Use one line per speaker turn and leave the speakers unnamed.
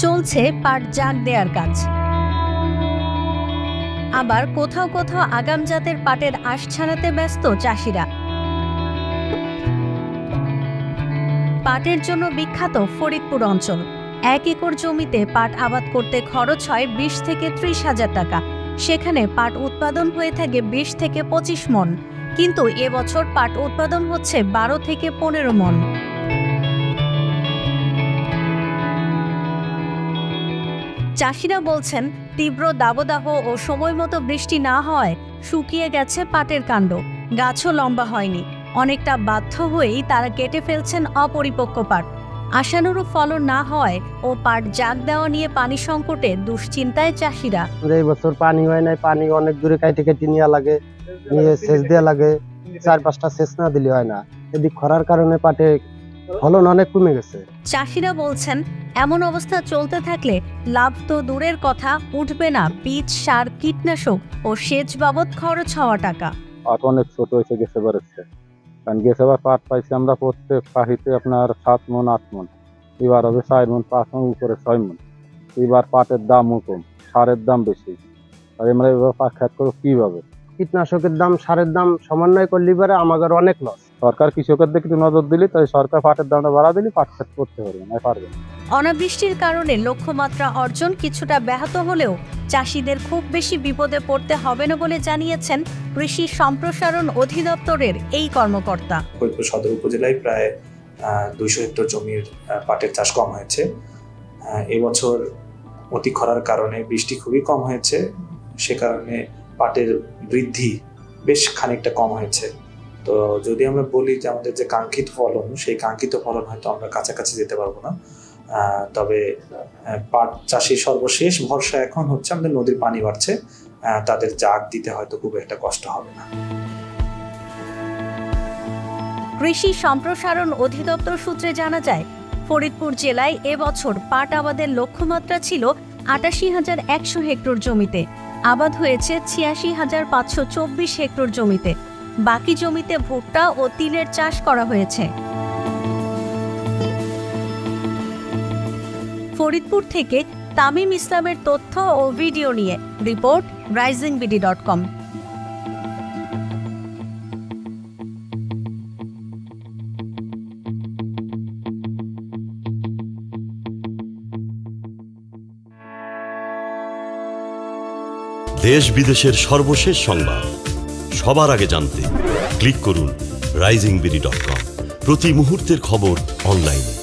চলছে পাট জাগ দেওয়ার কাজ। আবার কোথাও কোথাও আগাম জাতের পাটের আঁশ ছাড়াতে ব্যস্ত চাষিরা। পাটের জন্য বিখ্যাত ফরিদপুর অঞ্চল। 1 একর জমিতে পাট আবাদ করতে খরচ হয় 20 থেকে 30 হাজার টাকা। সেখানে পাট উৎপাদন হয়ে থাকে 20 থেকে 25 মণ, কিন্তু এবছর পাট উৎপাদন হচ্ছে 12 থেকে 15 মণ। চাষিরা বলছেন, তীব্র দাবদাহ ও সময়মতো বৃষ্টি না হওয়ায় শুকিয়ে গেছে পাটের কাণ্ড, গাছও লম্বা হয়নি। অনেকটা বাধ্য হয়েই তারা কেটে ফেলছেন অপরিপক্ক পাট। আশানুরূপ ফলন না হয় ও পাট জাগ দেওয়া নিয়ে পানি সংকটে দুশ্চিন্তায় চাষিরা।
এই বছর পানি হয় নাই, পানি অনেক দূরে কাইটে কেটে নিয়ে লাগে, নিয়ে সেচ দেওয়া লাগে। 4-5টা সেচ না দিলে হয় না। এদিক খরার কারণে পাটে ফলন অনেক কমে গেছে।
চাষিরা বলছেন, এমন অবস্থা চলতে থাকলে লাভ তো দূরের কথা, উঠবে না বীজ, সার, কীটনাশক ও সেচ বাবদ খরচ হওয়া টাকা।
পাট অনেক ছোট হয়েছে গেছে বেরোচ্ছে, কারণ গেছেবার পাট পাইছি আমরা প্রত্যেক পাখিতে আপনার 7 মণ 8 মণ, এবার হবে 4 মণ 5 মণ উপরে 6 মণ। এবার পাটের দামও কম, সারের দাম বেশি, আর আমরা এবার পাট খেত করবো কিভাবে?
কীটনাশকের দাম, সারের দাম সমন্বয় করলে পারে আমাদের অনেক লস।
সরকার কৃষকের দিকে একটু নজর দিলে, তাই সরকার পাটের দামটা বাড়া দিলে পাট খেত করতে পারবে না, পারবে না।
অনাবৃষ্টির কারণে লক্ষ্যমাত্রা অর্জন কিছুটা ব্যাহত হলেও চাষিদের খুব বেশি বিপদে পড়তে হবে না বলে জানিয়েছেন কৃষি সম্প্রসারণ অধিদপ্তরের এই কর্মকর্তা।
ফরিদপুর সদর উপজেলায় প্রায় 200 হেক্টর জমির পাটের চাষ কম হয়েছে। এবছর অতি খরার কারণে বৃষ্টি খুবই কম হয়েছে, সে কারণে পাটের বৃদ্ধি বেশ খানিকটা কম হয়েছে। তো যদি আমরা বলি যে আমাদের যে কাঙ্ক্ষিত ফলন, সেই কাঙ্ক্ষিত ফলন হয়তো আমরা কাছাকাছি যেতে পারবো না। তবে পাট চাষির সর্বশেষ ভরসা এখন হচ্ছে আমাদের নদীর পানি বাড়ছে, তাদের জাগ দিতে হয়তো খুব একটা কষ্ট হবে না।
কৃষি সম্প্রসারণ অধিদপ্তর সূত্রে জানা যায়, ফরিদপুর জেলায় এবছর পাট আবাদের লক্ষ্যমাত্রা ছিল 88,100 হেক্টর জমিতে। আবাদ হয়েছে 86,524 হেক্টর জমিতে। বাকি জমিতে ভুট্টা ও তিলের চাষ করা হয়েছে। ফরিদপুর থেকে তামিম ইসলামের তথ্য ও ভিডিও নিয়ে রিপোর্ট risingBD.com।
দেশ বিদেশের সর্বশেষ সংবাদ সবার আগে জানতে ক্লিক করুন risingBD.com। প্রতি মুহূর্তের খবর অনলাইনে।